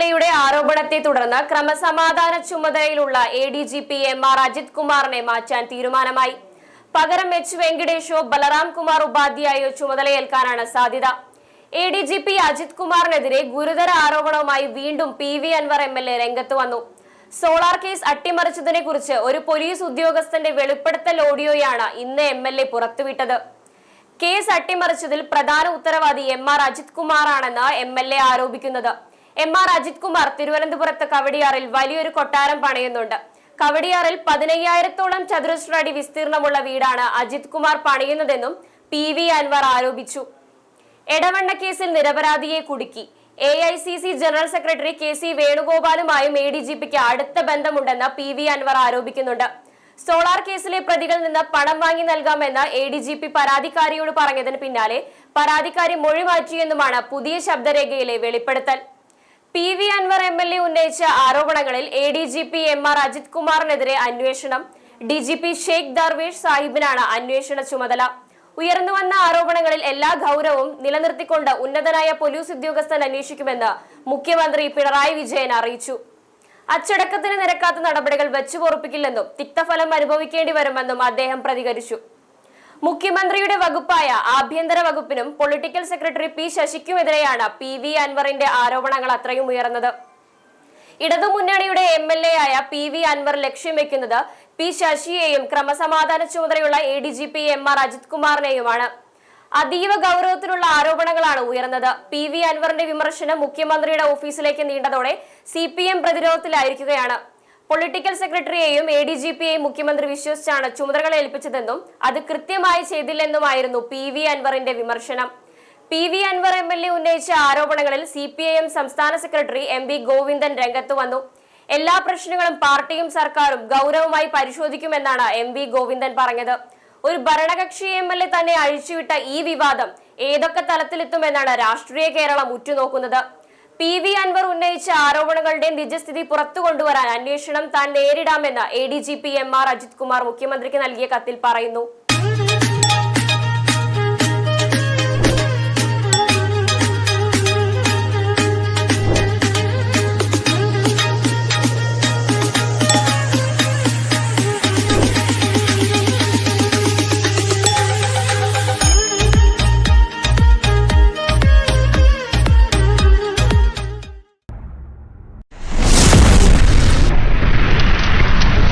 A ആരോപണത്തെ തുടർന്ന് ക്രമസമാധാന ചുമതലയിലുള്ള ADGP MR അജിത് കുമാറിനെ മാറ്റാൻ തീരുമാനമായി. പകരം H വെങ്കിടേഷോ ബലറാം കുമാർ ഉപാധ്യായോ ചുമതലയേൽക്കാനാണ് സാധ്യത. ADGP അജിത് കുമാറിനെതിരെ ഗുരുതര ആരോപണവുമായി വീണ്ടും PV അൻവർ MLA രംഗത്ത് വന്നു. സോളാർ കേസ് അട്ടിമറിച്ചതിനെ കുറിച്ച് ഒരു പോലീസ് ഉദ്യോഗസ്ഥന്റെ വെളിപ്പെടുത്തൽ ഓഡിയോയാണ് ഇന്ന് MLA പുറത്തുവിട്ടത്. കേസ് അട്ടിമറിച്ചതിൽ പ്രധാന ഉത്തരവാദി MR അജിത് കുമാറാണെന്ന് MLA ആരോപിക്കുന്നത്. MR അജിത് കുമാർ തിരുവനന്തപുരത്ത് കവടിയാറിൽ വലിയൊരു കൊട്ടാരം പണിയുന്നുണ്ട്. കവടിയാറിൽ 15,000-ഓളം ചതുരശ്ര അടി വിസ്തീർണമുള്ള വീടാണ് അജിത് കുമാർ പണിയുന്നതെന്നും PV അൻവർ ആരോപിച്ചു. എടവണ്ണ കേസിൽ നിരപരാധിയെ കുടുക്കി. AICC ജനറൽ സെക്രട്ടറി KC വേണുഗോപാലുമായും ADGPക്ക് അടുത്ത ബന്ധമുണ്ടെന്ന് PV അൻവർ ആരോപിക്കുന്നുണ്ട്. സോളാർ കേസിലെ പ്രതികളിൽ നിന്ന് പണം വാങ്ങി നൽകാമെന്ന് ADGP പരാതിക്കാരിയോട് പറഞ്ഞതിന് പിന്നാലെ പരാതിക്കാരി മൊഴി മാറ്റിയെന്നുമാണ് പുതിയ ശബ്ദരേഖയിലെ വെളിപ്പെടുത്തൽ. PV അൻവർ MLA ഉന്നയിച്ച ആരോപണങ്ങളിൽ ADGP MR അജിത് കുമാറിനെതിരെ അന്വേഷണം. DGP ഷെയ്ഖ് ദർവേഷ് സാഹിബിനാണ് അന്വേഷണ ചുമതല. ഉയർന്നുവന്ന ആരോപണങ്ങളിൽ എല്ലാ ഗൗരവവും നിലനിർത്തിക്കൊണ്ട് ഉന്നതനായ പോലീസ് ഉദ്യോഗസ്ഥൻ അന്വേഷിക്കുമെന്ന് മുഖ്യമന്ത്രി പിണറായി വിജയൻ അറിയിച്ചു. അച്ചടക്കത്തിന് നിരക്കാത്ത നടപടികൾ വെച്ചുപൊറുപ്പിക്കില്ലെന്നും തിക്തഫലം അനുഭവിക്കേണ്ടി വരുമെന്നും അദ്ദേഹം പ്രതികരിച്ചു. മുഖ്യമന്ത്രിയുടെ വകുപ്പായ ആഭ്യന്തര വകുപ്പിനും പൊളിറ്റിക്കൽ സെക്രട്ടറി P ശശിക്കുമെതിരെയാണ് PV അൻവറിന്റെ ആരോപണങ്ങൾ അത്രയും ഉയർന്നത്. ഇടതുമുന്നണിയുടെ MLA ആയ PV അൻവർ ലക്ഷ്യം വെക്കുന്നത് P ശശിയെയും ക്രമസമാധാന ചുമതലയുള്ള ADGP MR അജിത് കുമാറിനെയുമാണ്. അതീവ ഗൗരവത്തിലുള്ള ആരോപണങ്ങളാണ് ഉയർന്നത്. PV അൻവറിന്റെ വിമർശനം മുഖ്യമന്ത്രിയുടെ ഓഫീസിലേക്ക് നീണ്ടതോടെ CPM പ്രതിരോധത്തിലായിരിക്കുകയാണ്. പൊളിറ്റിക്കൽ സെക്രട്ടറിയെയും ADGPയെയും മുഖ്യമന്ത്രി വിശ്വസിച്ചാണ് ചുമതലകൾ ഏൽപ്പിച്ചതെന്നും അത് കൃത്യമായി ചെയ്തില്ലെന്നുമായിരുന്നു PV അൻവറിന്റെ വിമർശനം. PV അൻവർ MLA ഉന്നയിച്ച ആരോപണങ്ങളിൽ CPIM സംസ്ഥാന സെക്രട്ടറി MV ഗോവിന്ദൻ രംഗത്ത് വന്നു. എല്ലാ പ്രശ്നങ്ങളും പാർട്ടിയും സർക്കാരും ഗൗരവമായി പരിശോധിക്കുമെന്നാണ് MV ഗോവിന്ദൻ പറഞ്ഞത്. ഒരു ഭരണകക്ഷി MLA തന്നെ അഴിച്ചുവിട്ട ഈ വിവാദം ഏതൊക്കെ തലത്തിലെത്തുമെന്നാണ് രാഷ്ട്രീയ കേരളം ഉറ്റുനോക്കുന്നത്. PV അൻവർ ഉന്നയിച്ച ആരോപണങ്ങളുടെ നിജസ്ഥിതി പുറത്തു കൊണ്ടുവരാൻ അന്വേഷണം താൻ നേരിടാമെന്ന് ADGP MR അജിത് കുമാർ മുഖ്യമന്ത്രിക്ക് നൽകിയ കത്തിൽ പറയുന്നു.